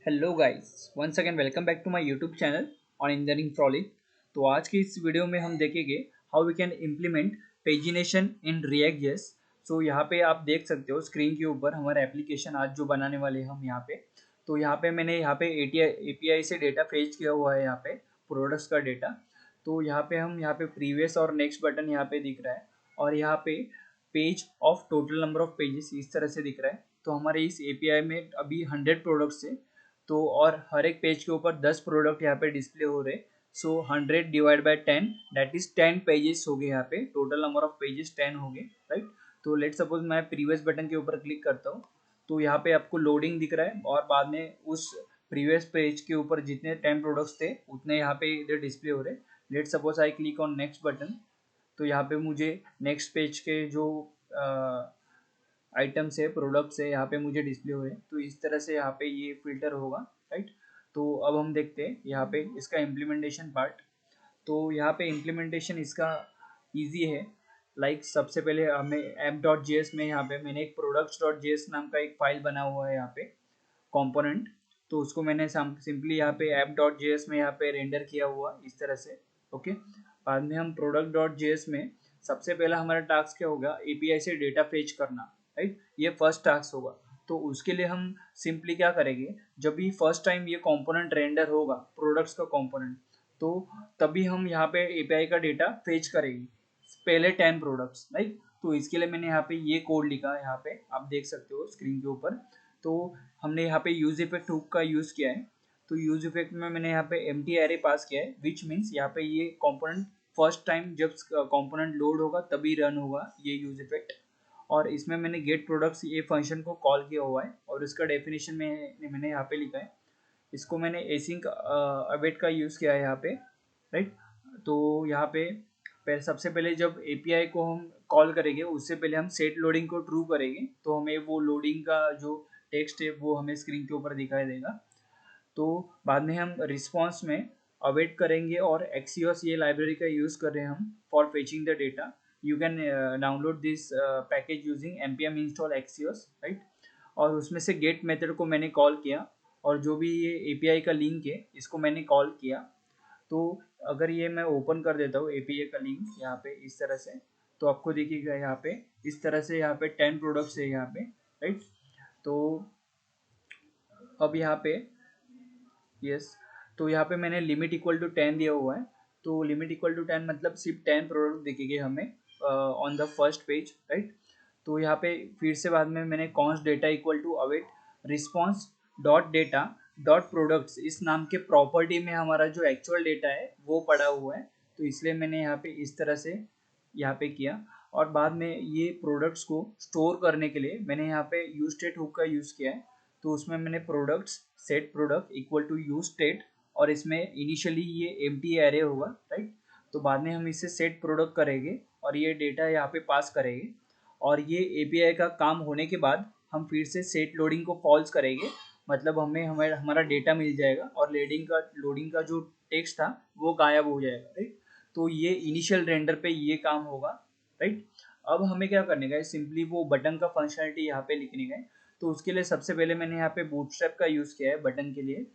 Hello guys, once again welcome back to my YouTube channel on engineering frolic. तो आज की इस video में हम देखेंगे how we can implement pagination in React JS. So यहाँ पे आप देख सकते हो स्क्रीन के ऊपर हमारा एप्लीकेशन आज जो बनाने वाले हैं हम यहाँ पे। तो यहाँ पे मैंने यहाँ पे एपीआई से डेटा फेच किया हुआ है, यहाँ पे प्रोडक्ट्स का डेटा। तो यहाँ पे हम यहाँ पे प्रीवियस और नेक्स्ट बटन यहाँ पे दिख रहा है, और यहाँ पे page of total number of pages इस तरह से दिख रहा है। तो हमारे इस एपीआई में अभी 100 प्रोडक्ट्स है, तो और हर एक पेज के ऊपर 10 प्रोडक्ट यहाँ पे डिस्प्ले हो रहे। सो 100 divide by 10 that is 10 pages हो गए। यहाँ पे टोटल नंबर ऑफ पेजेस 10 हो गए, राइट। तो लेट सपोज मैं प्रीवियस बटन के ऊपर क्लिक करता हूँ, तो यहाँ पे आपको लोडिंग दिख रहा है, और बाद में उस प्रीवियस पेज के ऊपर जितने 10 प्रोडक्ट्स थे उतने यहाँ पे इधर डिस्प्ले हो रहे। Let suppose I click on next button, तो यहाँ पे मुझे नेक्स्ट पेज के जो आइटम्स है, प्रोडक्ट्स है, यहाँ पे मुझे डिस्प्ले हुए। तो इस तरह से यहाँ पे ये फिल्टर होगा, राइट। तो अब हम देखते हैं यहाँ पे इसका इम्प्लीमेंटेशन पार्ट। तो यहाँ पे इम्प्लीमेंटेशन इसका इजी है। लाइक सबसे पहले हमें app.js में यहाँ पे मैंने एक products.js नाम का एक फाइल बना हुआ है यहाँ पे कंपोनेंट। तो उसको मैंने सिंपली यहाँ पे app.js में यहाँ पे रेंडर किया हुआ इस तरह से, ओके। बाद में हम product.js में सबसे पहला हमारा टास्क क्या होगा, एपीआई से डेटा फेच करना, राइट। ये फर्स्ट टास्क होगा। तो उसके लिए हम सिंपली क्या करेंगे, जब भी फर्स्ट टाइम ये कंपोनेंट रेंडर होगा प्रोडक्ट्स का कंपोनेंट, तो तभी हम यहाँ पे एपीआई का डेटा फेच करेंगे, पहले 10 प्रोडक्ट्स, राइट। तो इसके लिए मैंने यहाँ पे ये कोड लिखा है, यहाँ पे आप देख सकते हो स्क्रीन के ऊपर। तो हमने यहाँ पे यूज इफेक्ट हुक का यूज़ किया है। तो यूज इफेक्ट में मैंने यहाँ पे एम्प्टी एरे पास किया है, विच मीन्स यहाँ पे ये कंपोनेंट फर्स्ट टाइम जब कंपोनेंट लोड होगा तभी रन होगा ये यूज इफेक्ट। और इसमें मैंने गेट प्रोडक्ट्स ये फंक्शन को कॉल किया हुआ है, और इसका डेफिनेशन में मैंने यहाँ पे लिखा है। इसको मैंने एसिंक अवेट का यूज़ किया है यहाँ पे, राइट। तो यहाँ पे सबसे पहले जब एपीआई को हम कॉल करेंगे उससे पहले हम सेट लोडिंग को ट्रू करेंगे, तो हमें वो लोडिंग का जो टेक्स्ट है वो हमें स्क्रीन के ऊपर दिखाई देगा। तो बाद में हम रिस्पॉन्स में अवेट करेंगे, और एक्सियोस ये लाइब्रेरी का यूज़ कर रहे हैं हम for fetching the data. You can download this package using npm install axios, right. और उसमें से गेट मेथड को मैंने कॉल किया, और जो भी ये एपीआई का लिंक है इसको मैंने कॉल किया। तो अगर ये मैं ओपन कर देता हूँ एपीआई का लिंक यहाँ पे इस तरह से, तो आपको देखिएगा यहाँ पे इस तरह से यहाँ पे 10 प्रोडक्ट्स है यहाँ पे, राइट। तो अब यहाँ पे यस, तो यहाँ पे मैंने लिमिट इक्वल टू 10 दिया हुआ है। तो लिमिट इक्वल टू 10 मतलब सिर्फ 10 प्रोडक्ट दिखेंगे हमें on the first page, right. तो यहाँ पे फिर से बाद में मैंने const data equal to await response dot data dot products इस नाम के प्रॉपर्टी में हमारा जो एक्चुअल डेटा है वो पड़ा हुआ है। तो इसलिए मैंने यहाँ पे इस तरह से यहाँ पे किया। और बाद में ये प्रोडक्ट्स को स्टोर करने के लिए मैंने यहाँ पे यूज स्टेट हुक का यूज़ किया है। तो उसमें मैंने products set product equal to use state, और इसमें इनिशियली ये एम्प्टी एरे होगा, राइट। तो बाद में हम इसे सेट प्रोडक्ट करेंगे और ये डेटा यहाँ पे पास करेंगे, और ये एपीआई का काम होने के बाद हम फिर से सेट लोडिंग को फॉल्स करेंगे, मतलब हमें हमारा डेटा मिल जाएगा, और लोडिंग का जो टेक्स्ट था वो गायब हो जाएगा, राइट। तो ये इनिशियल रेंडर पे ये काम होगा, राइट। अब हमें क्या करने का है, सिंपली वो बटन का फंक्शनलिटी यहाँ पे लिखने का है। तो उसके लिए सबसे पहले मैंने यहाँ पे बूटस्ट्रैप का यूज़ किया है बटन के लिए।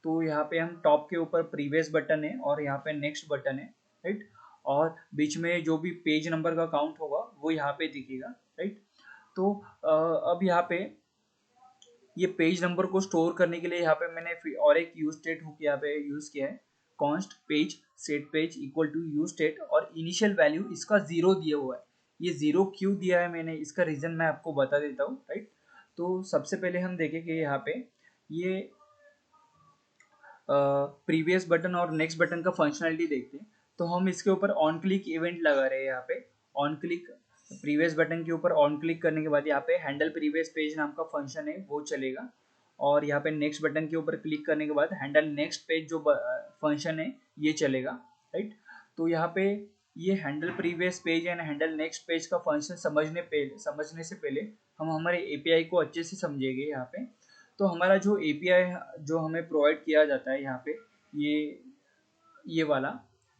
तो यहाँ पे हम टॉप के ऊपर प्रीवियस बटन है, और यहाँ पे नेक्स्ट बटन है, राइट। और बीच में जो भी पेज नंबर का काउंट होगा वो यहाँ पे दिखेगा, राइट। तो अब यहाँ पे ये पेज नंबर को स्टोर करने के लिए यहाँ पे मैंने और एक यूज स्टेट हुक यहाँ पे यूज़ किया है, const page set page equal to use state, और इनिशियल वैल्यू इसका 0 दिया हुआ है। ये 0 क्यों दिया है मैंने, इसका रीज़न मैं आपको बता देता हूँ, राइट। तो सबसे पहले हम देखेंगे यहाँ पे ये प्रीवियस बटन और नेक्स्ट बटन का फंक्शनलिटी देखते हैं। तो हम इसके ऊपर ऑन क्लिक इवेंट लगा रहे हैं यहाँ पे। ऑन क्लिक प्रीवियस बटन के ऊपर ऑन क्लिक करने के बाद यहाँ पे हैंडल प्रीवियस पेज नाम का फंक्शन है वो चलेगा, और यहाँ पे नेक्स्ट बटन के ऊपर क्लिक करने के बाद हैंडल नेक्स्ट पेज जो फंक्शन है ये चलेगा, राइट। तो यहाँ पे ये handle previous page and handle next page का फंक्शन समझने से पहले हम हमारे एपीआई को अच्छे से समझेंगे यहाँ पे। तो हमारा जो एपीआई जो हमें प्रोवाइड किया जाता है यहाँ पे ये वाला,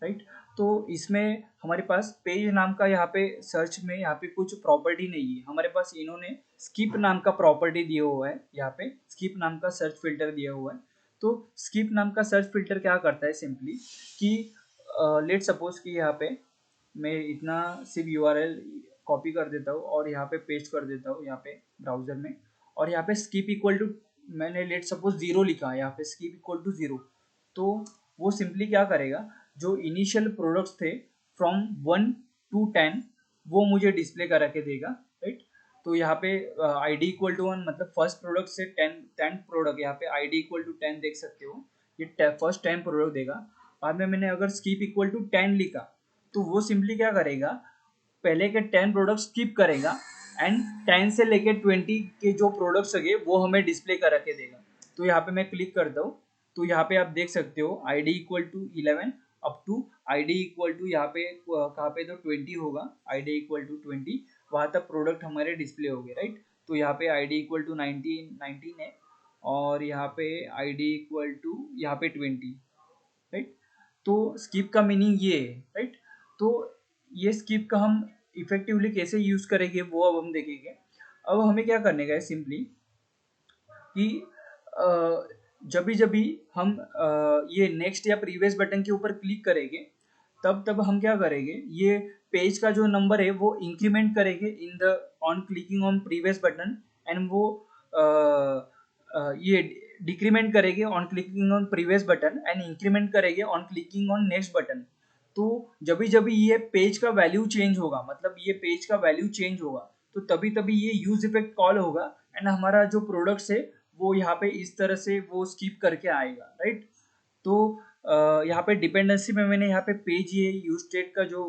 राइट। तो इसमें हमारे पास पेज नाम का यहाँ पे सर्च में यहाँ पे कुछ प्रॉपर्टी नहीं है हमारे पास। इन्होंने स्किप नाम का प्रॉपर्टी दिया हुआ है, यहाँ पे स्किप नाम का सर्च फिल्टर दिया हुआ है। तो स्किप नाम का सर्च फिल्टर क्या करता है सिंपली कि लेट सपोज कि यहाँ पे मैं इतना सिर्फ यूआरएल कॉपी कर देता हूँ और यहाँ पे पेस्ट कर देता हूँ यहाँ पे ब्राउजर में, और यहाँ पे स्किप इक्वल टू मैंने लेट सपोज 0 लिखा है, यहाँ पे स्किप इक्वल टू 0, तो वो सिंपली क्या करेगा, जो इनिशियल प्रोडक्ट्स थे फ्रॉम 1 to 10 वो मुझे डिस्प्ले करा के देगा, राइट। तो यहाँ पे आई डी इक्वल टू 1 मतलब फर्स्ट प्रोडक्ट से 10 प्रोडक्ट, यहाँ पे आई डी इक्वल टू 10 देख सकते हो, ये फर्स्ट 10 प्रोडक्ट देगा। बाद में मैंने अगर स्किप इक्वल टू 10 लिखा तो वो सिंपली क्या करेगा, पहले के 10 प्रोडक्ट स्किप करेगा एंड 10 से लेके 20 के जो प्रोडक्ट्स है वो हमें डिस्प्ले करा के देगा। तो यहाँ पे मैं क्लिक करता हूँ, तो यहाँ पे आप देख सकते हो I D equal to 11 up to I D equal to यहाँ पे कहाँ पे तो 20 होगा, आई डी इक्वल टू 20 वहाँ तक प्रोडक्ट हमारे डिस्प्ले हो गए, राइट। तो यहाँ पे आई डी इक्वल टू 19 है और यहाँ पे आई डी इक्वल टू यहाँ पे 20, राइट। तो स्किप का मीनिंग ये है, राइट। तो ये स्किप का हम इफेक्टिवली कैसे यूज करेंगे वो अब हम देखेंगे। अब हमें क्या करने का है सिंपली कि जब भी हम ये नेक्स्ट या प्रीवियस बटन के ऊपर क्लिक करेंगे तब हम क्या करेंगे, ये पेज का जो नंबर है वो इंक्रीमेंट करेंगे in the on clicking on previous button and वो ये डिक्रीमेंट करेंगे on clicking on previous button and increment करेंगे on clicking on next button. तो जब ये पेज का वैल्यू चेंज होगा, मतलब ये पेज का वैल्यू चेंज होगा तो तभी ये यूज इफेक्ट कॉल होगा एंड हमारा जो प्रोडक्ट्स है वो यहाँ पे इस तरह से वो स्किप करके आएगा, राइट। तो यहाँ पे डिपेंडेंसी में मैंने यहाँ पे पेज ये यूज स्टेट का जो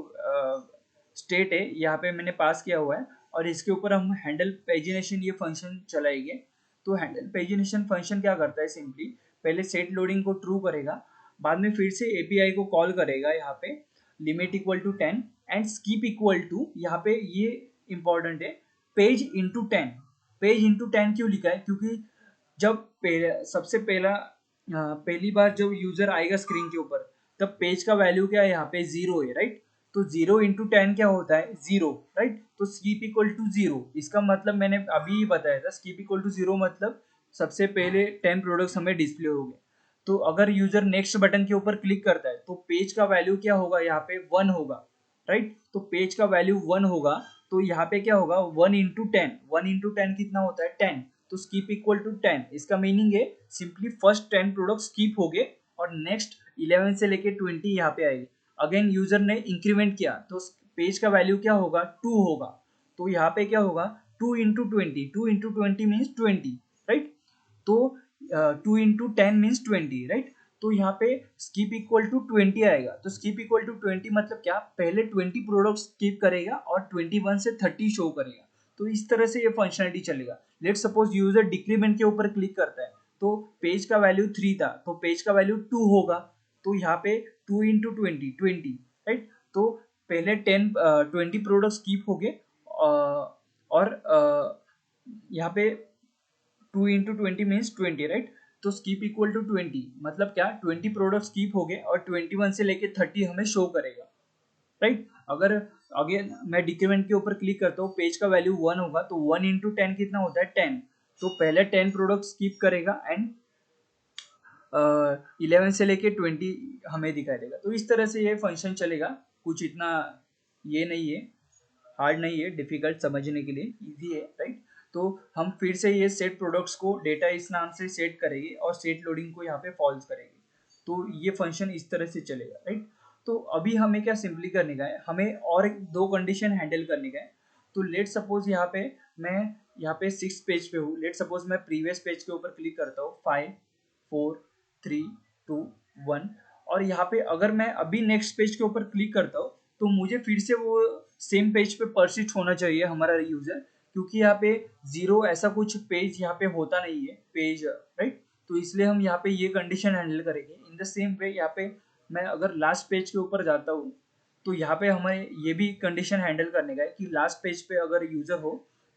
स्टेट है यहाँ पे मैंने पास किया हुआ है और इसके ऊपर हम हैंडल पेजिनेशन ये फंक्शन चलाएंगे। तो हैंडल पेजिनेशन फंक्शन क्या करता है, सिंपली पहले सेट लोडिंग को ट्रू करेगा, बाद में फिर से एपीआई को कॉल करेगा यहाँ पे limit equal to 10 and skip equal to यहाँ पे ये इंपॉर्टेंट है पेज इंटू 10। पेज इंटू 10 क्यों लिखा है, क्योंकि जब सबसे पहली बार जब यूजर आएगा स्क्रीन के ऊपर तब पेज का वैल्यू क्या है, यहाँ पे 0 है, राइट। तो 0 इंटू 10 क्या होता है 0, राइट। तो स्किप इक्वल टू 0 इसका मतलब मैंने अभी ही बताया था, स्किप इक्वल टू 0 मतलब सबसे पहले 10 प्रोडक्ट्स हमें डिस्प्ले हो गए। तो अगर यूजर नेक्स्ट बटन के ऊपर क्लिक करता है तो पेज का वैल्यू क्या होगा, यहाँ पे 1 होगा, राइट। तो पेज का वैल्यू 1 होगा तो यहाँ पे क्या होगा 1 इंटू 10, 1 इंटू 10 कितना होता है 10। तो स्किप इक्वल टू 10 इसका मीनिंग है सिंपली फर्स्ट 10 प्रोडक्ट स्किप हो गए और नेक्स्ट 11 से लेके 20 यहाँ पे आएगी। अगेन यूजर ने इंक्रीमेंट किया तो पेज का वैल्यू क्या होगा 2 होगा, तो यहाँ पे क्या होगा 2 इंटू 20, 2 इंटू 20 मीन्स 20, राइट। तो 2 इंटू 10 मीन्स 20, राइट। तो यहाँ पे स्किप इक्वल टू 20 आएगा, तो स्किप इक्वल टू 20 मतलब क्या, पहले 20 प्रोडक्ट स्किप करेगा और 21 से 30 शो करेगा। तो इस तरह से ये फंक्शनलिटी चलेगा। लेट सपोज यूजर डिक्रीमेंट के ऊपर क्लिक करता है तो पेज का वैल्यू 3 था तो पेज का वैल्यू 2 होगा, तो यहाँ पे 2 इंटू 20, राइट। तो पहले 20 प्रोडक्ट स्किप हो गए और यहाँ पे 2 इंटू 20 मीन्स 20, राइट। तो स्किप इक्वल टू 20 मतलब क्या, 20 प्रोडक्ट स्किप हो गए और 21 से लेके 30 हमें शो करेगा, राइट। अगर अगेन मैं डिक्रीमेंट के ऊपर क्लिक करता हूँ पेज का वैल्यू 1 होगा तो 1 इंटू 10 कितना होता है 10। तो पहले 10 प्रोडक्ट स्किप करेगा एंड 11 से लेके 20 हमें दिखाई देगा। तो इस तरह से ये फंक्शन चलेगा, कुछ इतना ये नहीं है, हार्ड नहीं है, डिफिकल्ट समझने के लिए इजी है, राइट। तो हम फिर से ये सेट प्रोडक्ट्स को डेटा इस नाम से सेट करेंगे और सेट लोडिंग को यहाँ पे फॉल्स करेंगे, तो ये फंक्शन इस तरह से चलेगा, राइट। तो अभी हमें क्या सिंपली करने का है, हमें और एक दो कंडीशन हैंडल करने का है। तो लेट सपोज यहाँ पे मैं यहाँ पे 6 पेज पे हूँ, लेट सपोज मैं प्रीवियस पेज के ऊपर क्लिक करता हूँ 5 4 3 2 1 और यहाँ पे अगर मैं अभी नेक्स्ट पेज के ऊपर क्लिक करता हूँ तो मुझे फिर से वो सेम पेज पे परसिस्ट होना चाहिए हमारा यूजर, क्योंकि यहाँ पे 0 ऐसा कुछ पेज यहाँ पे होता नहीं है पेज, राइट। तो इसलिए हम यहाँ पे ये कंडीशन हैंडल करेंगे। इन द सेम वे यहाँ पे मैं अगर लास्ट पेज के ऊपर जाता हूँ तो यहाँ पे हमें ये भी कंडीशन हैंडल करने का है कि लास्ट पेज पे अगर यूजर हो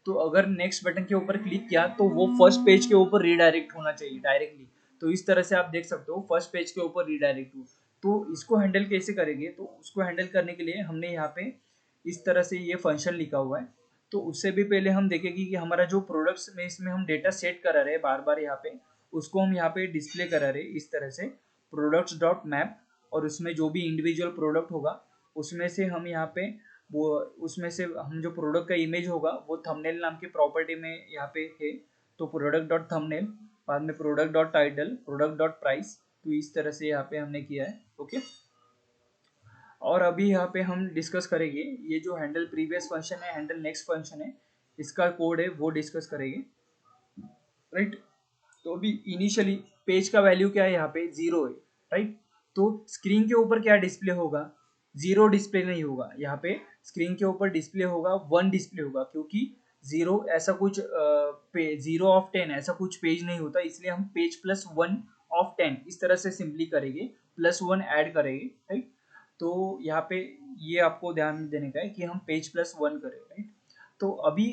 तो अगर नेक्स्ट बटन के ऊपर क्लिक किया तो वो फर्स्ट पेज के ऊपर रीडायरेक्ट होना चाहिए डायरेक्टली। तो इस तरह से आप देख सकते हो फर्स्ट पेज के ऊपर रीडायरेक्ट हो। तो इसको हैंडल कैसे करेंगे, तो उसको हैंडल करने के लिए हमने यहाँ पे इस तरह से ये फंक्शन लिखा हुआ है। तो उससे भी पहले हम देखेंगे कि हमारा जो प्रोडक्ट्स में इसमें हम डेटा सेट करा रहे हैं बार बार यहाँ पे, उसको हम यहाँ पे डिस्प्ले करा रहे हैं इस तरह से प्रोडक्ट्स डॉट मैप, और उसमें जो भी इंडिविजुअल प्रोडक्ट होगा उसमें से हम यहाँ पे वो उसमें से हम जो प्रोडक्ट का इमेज होगा वो थंबनेल नाम की प्रॉपर्टी में यहाँ पे है, तो प्रोडक्ट डॉट थंबनेल, बाद में product dot title, product dot price. तो इस तरह से यहाँ पे हमने किया है। ओके, और अभी यहाँ पे हम डिस्कस करेंगे ये जो हैंडल प्रीवियस फंक्शन है, हैंडल नेक्स्ट फंक्शन है, इसका कोड है वो डिस्कस करेंगे, राइट। तो अभी इनिशियली पेज का वैल्यू क्या है, यहाँ पे 0 है, राइट। तो स्क्रीन के ऊपर क्या डिस्प्ले होगा, 0 डिस्प्ले नहीं होगा, यहाँ पे स्क्रीन के ऊपर डिस्प्ले होगा 1 डिस्प्ले होगा, क्योंकि 0 ऐसा कुछ 0 ऑफ 10 ऐसा कुछ पेज नहीं होता, इसलिए हम पेज प्लस 1 ऑफ 10 इस तरह से सिंपली करेंगे, प्लस 1 ऐड करेंगे, राइट। तो यहाँ पे ये आपको ध्यान देने का है कि हम पेज प्लस 1 करें, राइट। तो अभी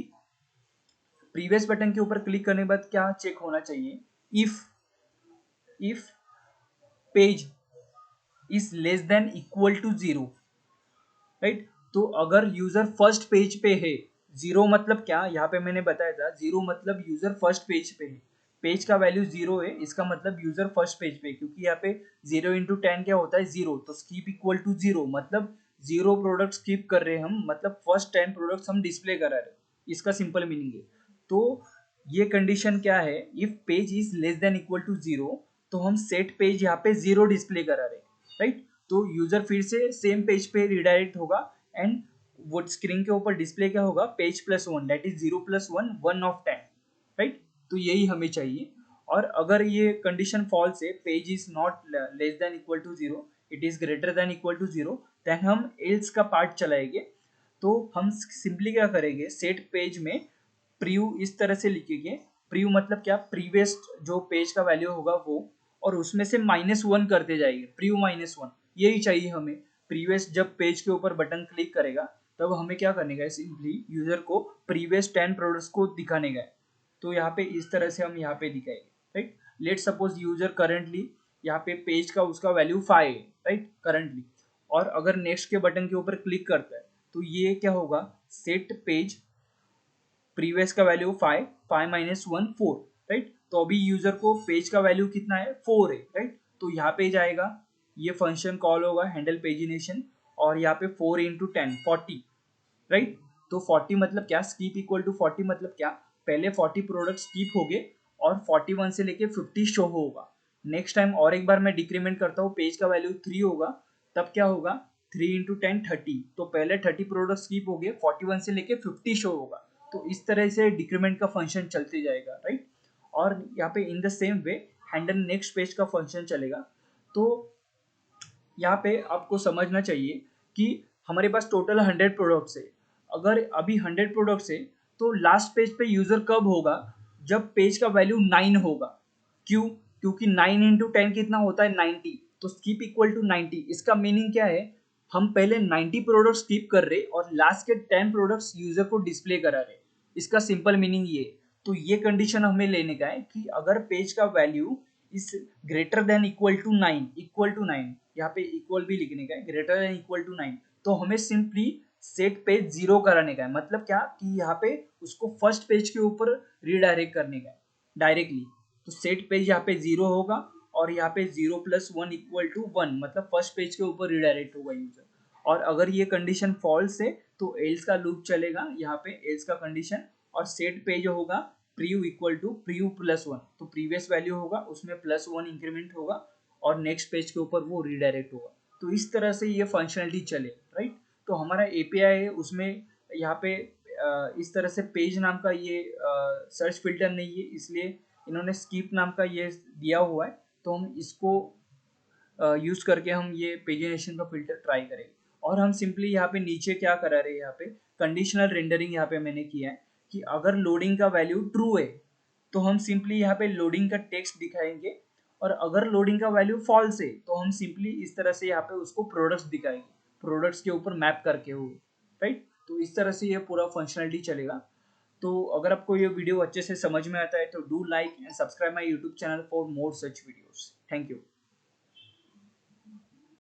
प्रीवियस बटन के ऊपर क्लिक करने के बाद क्या चेक होना चाहिए, if page is less than equal to 0, right. तो अगर यूजर फर्स्ट पेज पे है, 0 मतलब क्या, यहाँ पे मैंने बताया था 0 मतलब यूजर फर्स्ट पेज पे है, पेज का वैल्यू 0 है, इसका मतलब यूजर फर्स्ट पेज पे, क्योंकि यहाँ पे 0 इंटू 10 क्या होता है 0, तो स्कीप इक्वल टू 0 मतलब 0 प्रोडक्ट स्कीप कर रहे हैं हम, मतलब फर्स्ट 10 प्रोडक्ट्स हम डिस्प्ले करा रहे हैं, इसका सिंपल मीनिंग है। तो ये कंडीशन क्या है, if page is less than equal to 0, तो हम सेट पेज यहाँ पे 0 डिस्प्ले करा रहे हैं, राइट। तो यूजर फिर से सेम पेज पे रिडायरेक्ट होगा, एंड वो स्क्रीन के ऊपर डिस्प्ले क्या होगा, page plus 1, that is 0 plus 1, 1 of 10, right. तो यही हमें चाहिए। और अगर ये कंडीशन फॉल्स है, page is not less than equal to 0, it is greater than equal to 0, then हम एल्स का पार्ट चलाएंगे। तो हम सिंपली क्या करेंगे, सेट पेज में प्रीव्यू इस तरह से लिखेंगे, प्रीव्यू मतलब क्या, प्रीवियस जो पेज का वैल्यू होगा वो, और उसमें से -1 करते जाएंगे, प्रीव्यू -1, यही चाहिए हमें। प्रीवियस जब पेज के ऊपर बटन क्लिक करेगा तब हमें क्या करने का है, सिंपली यूजर को प्रीवियस 10 प्रोडक्ट्स को दिखाने का है। तो यहाँ पे इस तरह से हम यहाँ पे दिखाएंगे, right. Let suppose user currently यहाँ पे पेज का उसका वैल्यू 5 है, राइट, करंटली, और अगर नेक्स्ट के बटन के ऊपर क्लिक करता है तो ये क्या होगा, सेट पेज प्रीवियस का वैल्यू 5, 5 माइनस 1 4, राइट। तो अभी यूजर को पेज का वैल्यू कितना है, 4 है, राइट। तो यहाँ पे जाएगा, ये फंक्शन कॉल होगा हैंडल पेजिनेशन, और यहाँ पे 4 इंटू 10 40, राइट। तो 40 मतलब क्या, स्कीप इक्वल टू 40 मतलब क्या, पहले 40 प्रोडक्ट स्कीप हो गए और 41 से लेके 50 शो होगा। नेक्स्ट टाइम और एक बार मैं डिक्रीमेंट करता हूँ, पेज का वैल्यू 3 होगा, तब क्या होगा, 3 इंटू 10 30, तो पहले 30 प्रोडक्ट स्कीप हो गए, 41 से लेके 50 शो होगा। तो इस तरह से डिक्रीमेंट का फंक्शन चलते जाएगा, राइट। और यहाँ पे in the same way handle next page का फंक्शन चलेगा। तो यहाँ पे आपको समझना चाहिए कि हमारे पास टोटल 100 प्रोडक्ट्स है, अगर अभी 100 प्रोडक्ट्स है तो लास्ट पेज पे यूजर कब होगा, जब पेज का वैल्यू 9 होगा। क्यों, क्योंकि 9 इंटू 10 कितना होता है 90, तो स्कीप इक्वल टू 90, इसका मीनिंग क्या है, हम पहले 90 प्रोडक्ट स्कीप कर रहे और लास्ट के 10 प्रोडक्ट्स यूजर को डिस्प्ले करा रहे, इसका सिंपल मीनिंग ये। तो ये कंडीशन हमें लेने का है कि अगर पेज का value is greater than equal to 9, equal to 9, यहाँ पे इक्वल भी लिखने का है, ग्रेटर देन इक्वल टू 9, तो हमें सिंपली सेट पेज 0 कराने का है, मतलब क्या कि यहाँ पे उसको फर्स्ट पेज के ऊपर रीडायरेक्ट करने का है डायरेक्टली। तो सेट पेज यहाँ पे 0 होगा, और यहाँ पे 0 प्लस 1 इक्वल टू 1, मतलब फर्स्ट पेज के ऊपर रीडायरेक्ट होगा यूजर। और अगर ये कंडीशन फॉल्स है तो एल्स का लूप चलेगा, यहाँ पे एल्स का कंडीशन, और सेट पेज होगा preview equal to preview plus 1, तो प्रीवियस वैल्यू होगा उसमें +1 इंक्रीमेंट होगा, और नेक्स्ट पेज के ऊपर वो रीडायरेक्ट होगा। तो इस तरह से ये फंक्शनलिटी चले, राइट। तो हमारा एपीआई है, उसमें यहाँ पे इस तरह से पेज नाम का ये सर्च फिल्टर नहीं है, इसलिए इन्होंने स्कीप नाम का ये दिया हुआ है। तो हम इसको यूज करके हम ये पेजिनेशन का फिल्टर ट्राई करेंगे। और हम सिंपली यहाँ पे नीचे क्या करा रहे हैं, यहाँ पे कंडीशनल रेंडरिंग यहाँ पे मैंने किया है कि अगर लोडिंग का वैल्यू ट्रू है तो हम सिंपली यहाँ पे लोडिंग का टेक्स्ट दिखाएंगे, और अगर लोडिंग का वैल्यू फॉल्स है तो हम सिंपली इस तरह से यहाँ पे उसको प्रोडक्ट्स दिखाएंगे, प्रोडक्ट्स के ऊपर मैप करके हुए, राइट। तो इस तरह से ये पूरा फंक्शनलिटी चलेगा। तो अगर आपको ये वीडियो अच्छे से समझ में आता है तो do like and subscribe my YouTube channel for more such videos. Thank you.